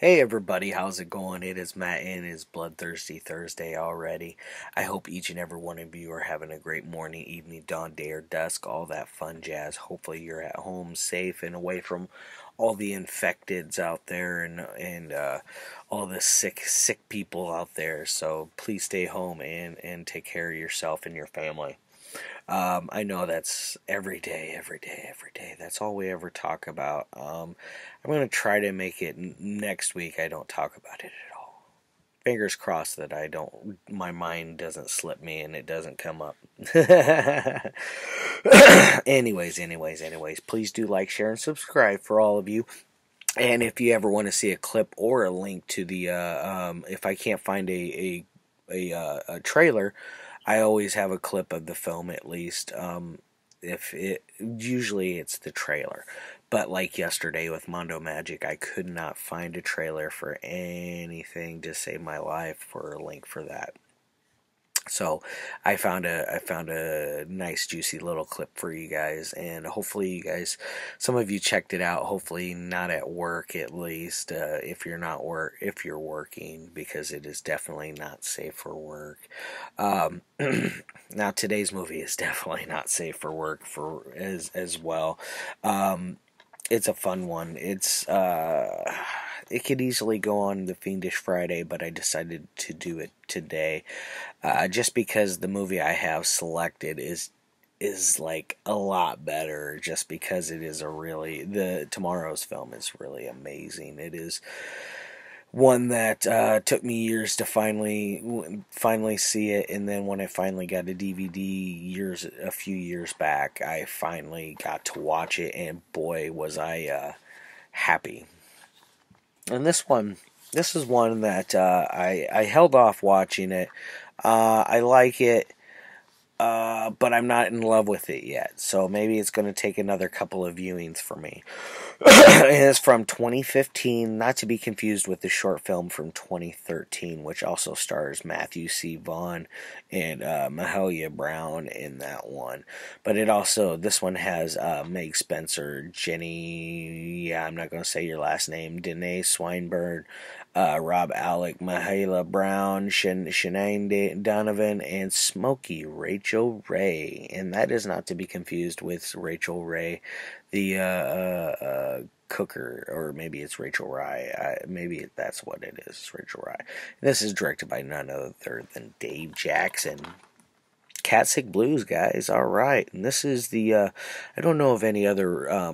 Hey everybody, how's it going? It is Matt and it's Bloodthirsty Thursday already. I hope each and every one of you are having a great morning, evening, dawn, day, or dusk, all that fun jazz. Hopefully you're at home safe and away from all the infecteds out there and all the sick people out there. So please stay home and take care of yourself and your family. I know that's every day, every day, every day. That's all we ever talk about. I'm going to try to make it next week I don't talk about it at all. Fingers crossed that my mind doesn't slip me and it doesn't come up. anyways, please do like, share, and subscribe for all of you. And if you ever want to see a clip or a link to the, if I can't find a trailer, I always have a clip of the film at least. Usually it's the trailer, but like yesterday with Mondo Magic, I could not find a trailer for anything to save my life for a link for that. So I found a nice juicy little clip for you guys, and hopefully you guys, some of you checked it out. Hopefully not at work, at least if you're working, because it is definitely not safe for work. Now today's movie is definitely not safe for work as well. It's a fun one. It could easily go on the Fiendish Friday, but I decided to do it today, just because the movie I have selected is like a lot better. Just because it is tomorrow's film is really amazing. It is one that took me years to finally see it, and then when I finally got a DVD a few years back, I finally got to watch it, and boy was I happy. And this is one that I held off watching it. I like it, but I'm not in love with it yet. So maybe it's going to take another couple of viewings for me. It is from 2015, not to be confused with the short film from 2013, which also stars Matthew C. Vaughn and Mahalia Brown in that one. But this one has Meg Spencer, Jeni, I'm not going to say your last name, Danae, Swinburne, Rob, Alec, Mahalia Brown, Shian, Denovan, and Smokey, Rachel Ray. And that is not to be confused with Rachel Ray, the cooker, or maybe it's Rachel Rye. Maybe that's what it is, Rachel Rye. This is directed by none other than Dave Jackson. Cat Sick Blues, guys. All right, and this is I don't know of any other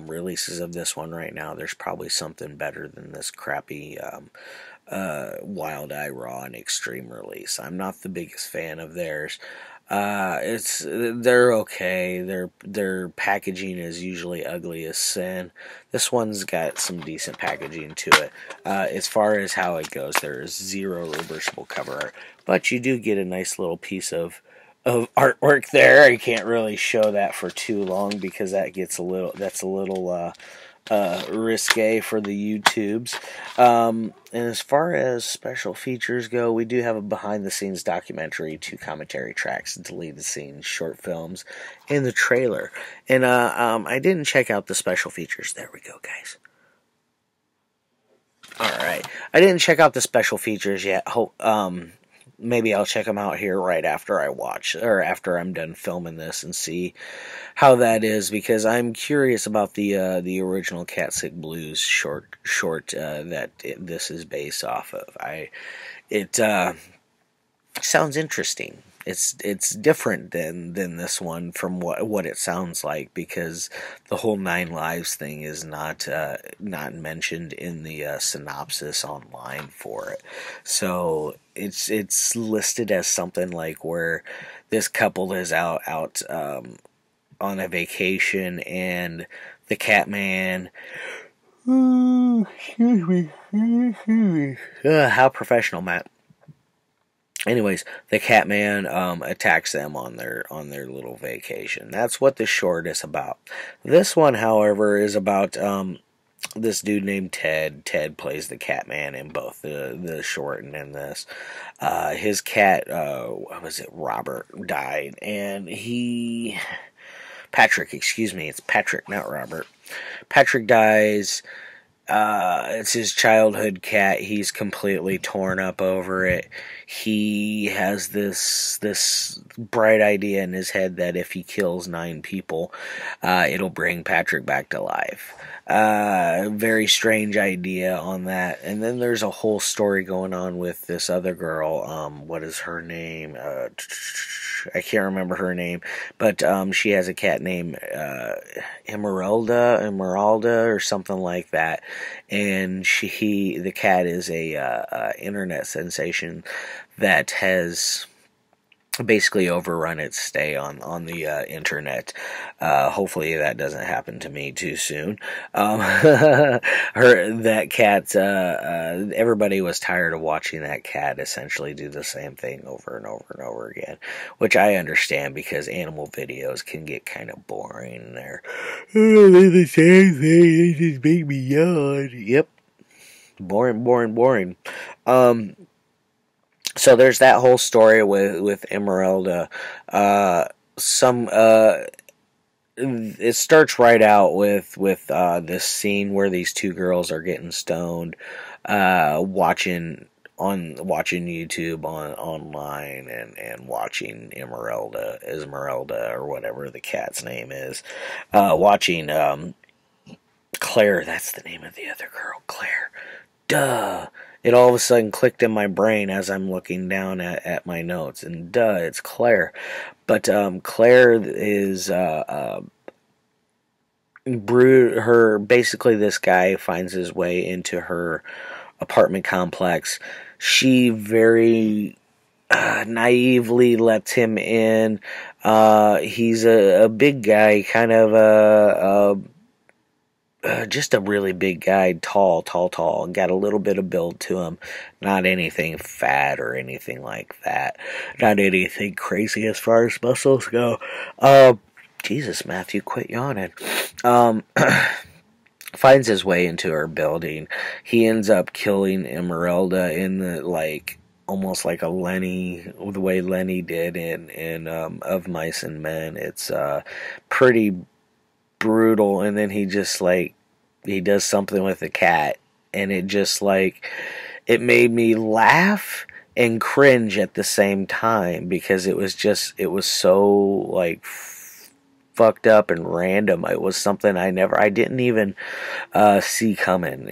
releases of this one right now. There's probably something better than this crappy Wild Eye Raw and Extreme release. I'm not the biggest fan of theirs. They're okay. Their packaging is usually ugly as sin. This one's got some decent packaging to it. As far as how it goes, there is zero reversible cover art, but you do get a nice little piece of artwork there. I can't really show that for too long because that's a little risque for the YouTubes. And as far as special features go, we do have a behind-the-scenes documentary, 2 commentary tracks, deleted scenes, short films, and the trailer. And I didn't check out the special features. There we go, guys. Alright. I didn't check out the special features yet. Maybe I'll check them out here right after after I'm done filming this and see how that is, because I'm curious about the original Cat Sick Blues short that this is based off of. It sounds interesting. It's different than this one from what it sounds like, because the whole 9 lives thing is not mentioned in the synopsis online for it. So it's listed as something like where this couple is out on a vacation, and the Catman. Excuse me. How professional, Matt. Anyways, the Catman attacks them on their little vacation. That's what the short is about. This one, however, is about this dude named Ted. Ted plays the Catman in both the short and in this. His cat, Robert, died, and Patrick, excuse me, it's Patrick, not Robert. Patrick dies. It's his childhood cat. He's completely torn up over it. He has this bright idea in his head that if he kills 9 people, it'll bring Patrick back to life. Very strange idea on that. And then there's a whole story going on with this other girl. What is her name? I can't remember her name, but she has a cat named Emeralda, or something like that. And the cat is a internet sensation that has basically overrun its stay on the internet. Hopefully that doesn't happen to me too soon. That cat, everybody was tired of watching that cat essentially do the same thing over and over and over again, which I understand because animal videos can get kind of boring. They're the same thing, they just make me yawn. Yep. Boring. So there's that whole story with Emeralda. It starts right out with this scene where these 2 girls are getting stoned, watching YouTube online and watching Esmeralda or whatever the cat's name is, watching Claire. That's the name of the other girl, Claire. Duh. It all of a sudden clicked in my brain as I'm looking down at my notes, and it's Claire. But Claire is basically this guy finds his way into her apartment complex. She very naively lets him in. He's a big guy, kind of just a really big guy, tall, got a little bit of build to him, not anything fat or anything like that, not anything crazy as far as muscles go. Jesus, Matthew, quit yawning. Finds his way into her building. He ends up killing Emeralda in the, almost like a Lenny, the way Lenny did in Of Mice and Men. It's pretty brutal, and then he just he does something with the cat, and it just it made me laugh and cringe at the same time, because it was so fucked up and random. It was something I didn't even see coming,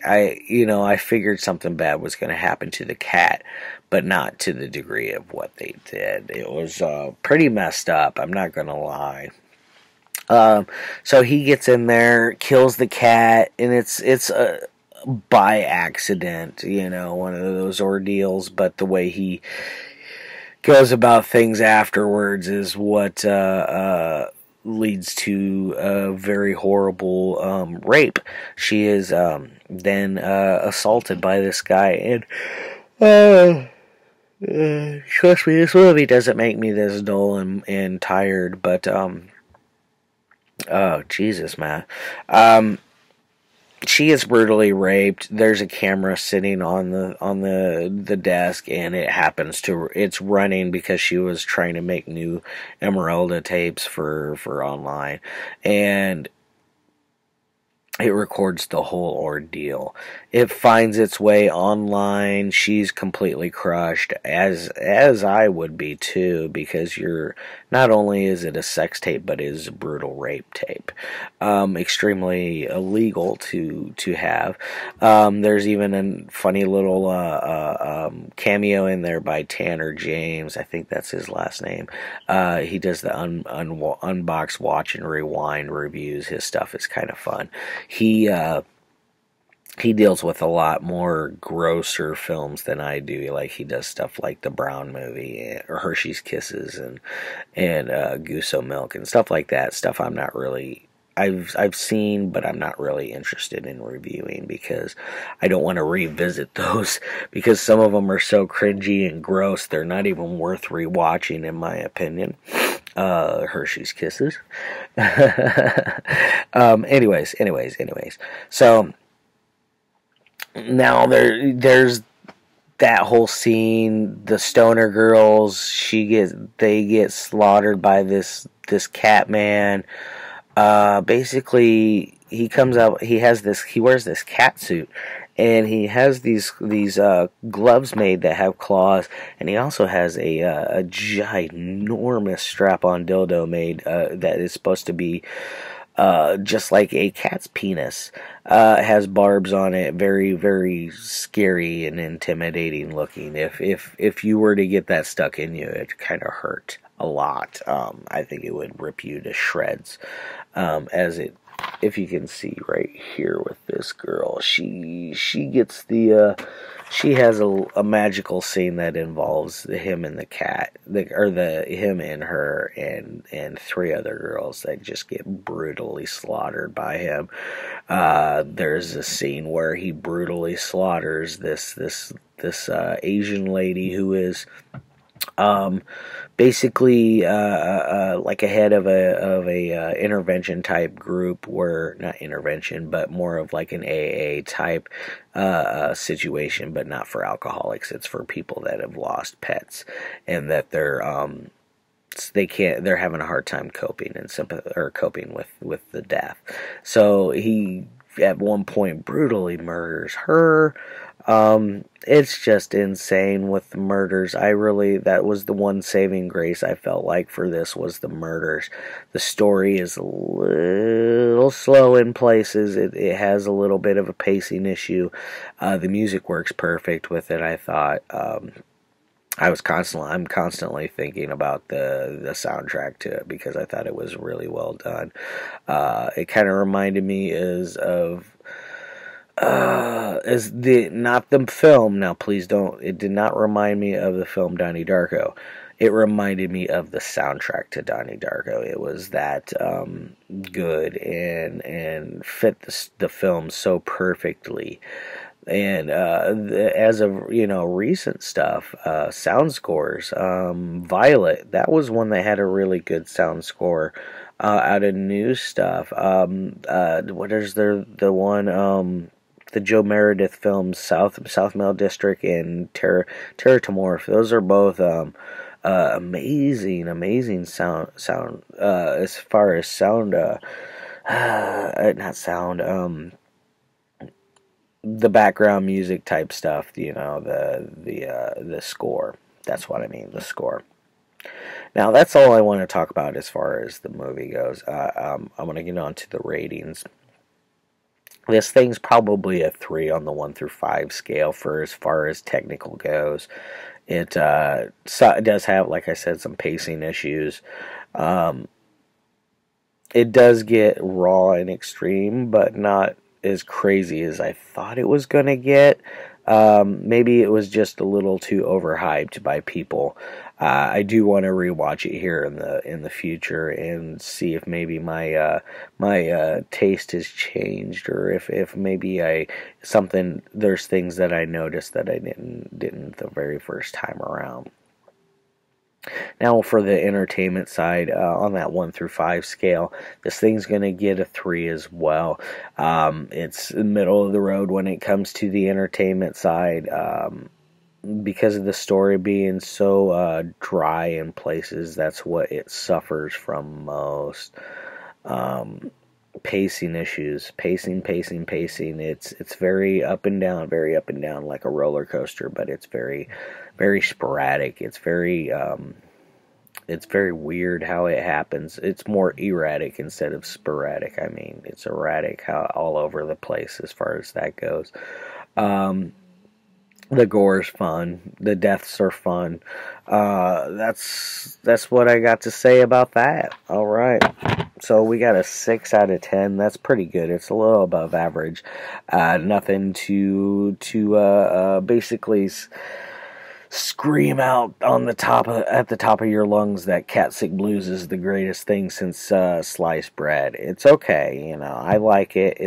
I figured something bad was going to happen to the cat, but not to the degree of what they did. It was pretty messed up, I'm not going to lie. So he gets in there, kills the cat, and it's by accident, one of those ordeals, but the way he goes about things afterwards is what leads to a very horrible rape. She is then assaulted by this guy, and trust me, this movie doesn't make me this dull and tired, but oh, Jesus, man. She is brutally raped. There's a camera sitting on the desk, and it's running because she was trying to make new Emeralda tapes for online, and it records the whole ordeal. It finds its way online. She's completely crushed, as I would be too, because not only is it a sex tape, but it is a brutal rape tape. Extremely illegal to have. There's even a funny little cameo in there by Tanner James. I think that's his last name. He does the unbox, watch, and rewind reviews. His stuff is kind of fun. He deals with a lot more grosser films than I do. He does stuff like the Brown movie, or Hershey's Kisses, and Goose Milk, and stuff like that. Stuff I'm not really, I've seen, but I'm not really interested in reviewing, because I don't want to revisit those, because some of them are so cringy and gross, they're not even worth rewatching, in my opinion. Hershey's Kisses. Anyways. So now there's that whole scene. The stoner girls, they get slaughtered by this cat man. Basically, he comes out. He has this. He wears this cat suit, and he has these gloves made that have claws, and he also has a ginormous strap-on dildo made that is supposed to be just like a cat's penis. It has barbs on it, very, very scary and intimidating looking. If you were to get that stuck in you, it kind of hurt a lot. I think it would rip you to shreds. If you can see right here with this girl, she gets she has a magical scene that involves him and the cat, him and her and three other girls that just get brutally slaughtered by him. There's a scene where he brutally slaughters this Asian lady who is basically like a head of a intervention type group, where not intervention but more of like an AA type situation, but not for alcoholics. It's for people that have lost pets and that they're having a hard time coping and coping with the death. So he at one point brutally murders her. It's just insane with the murders. That was the one saving grace I felt like for this, was the murders. The story is a little slow in places. It has a little bit of a pacing issue. The music works perfect with it, I thought. I'm constantly thinking about the soundtrack to it because I thought it was really well done. It kind of reminded me not the film. Now, please don't. It did not remind me of the film Donnie Darko. It reminded me of the soundtrack to Donnie Darko. It was that good and fit the film so perfectly. And as of recent stuff, sound scores, Violet, that was one that had a really good sound score. Out of new stuff, what is the one? The Joe Meredith films, South Male District and Terror to Morph. Those are both amazing sound. As far as sound, not sound. The background music type stuff. The score. That's what I mean. The score. Now that's all I want to talk about as far as the movie goes. I'm going to get on to the ratings. This thing's probably a 3 on the 1 through 5 scale for as far as technical goes. It does have, like I said, some pacing issues. It does get raw and extreme, but not as crazy as I thought it was going to get. Maybe it was just a little too overhyped by people. I do want to rewatch it here in the future and see if maybe my taste has changed, or if maybe there's things that I noticed that I didn't the very first time around. Now, for the entertainment side, on that 1 through 5 scale, this thing's going to get a 3 as well. It's middle of the road when it comes to the entertainment side, because of the story being so dry in places. That's what it suffers from most. Pacing issues, pacing. It's very up and down, like a roller coaster, but it's very, very sporadic. It's very weird how it happens. It's more erratic instead of sporadic. I mean, it's erratic all over the place as far as that goes. The gore's fun. The deaths are fun. That's what I got to say about that. All right. So we got a 6 out of 10. That's pretty good. It's a little above average. Nothing to basically scream out at the top of your lungs that Cat Sick Blues is the greatest thing since sliced bread. It's okay. I like it.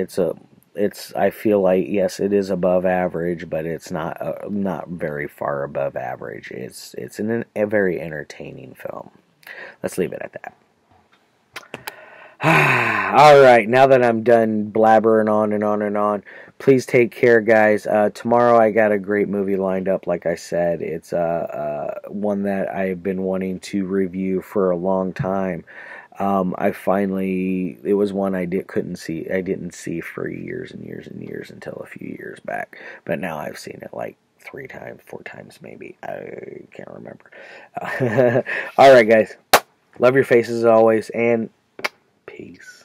I feel like, yes, it is above average, but it's not very far above average. It's a very entertaining film. Let's leave it at that. Alright, now that I'm done blabbering on and on and on, please take care, guys. Tomorrow I got a great movie lined up, like I said. It's one that I've been wanting to review for a long time. I finally, it was one I didn't see for years and years and years until a few years back. But now I've seen it like 3 times, 4 times maybe. I can't remember. All right, guys. Love your faces as always, and peace.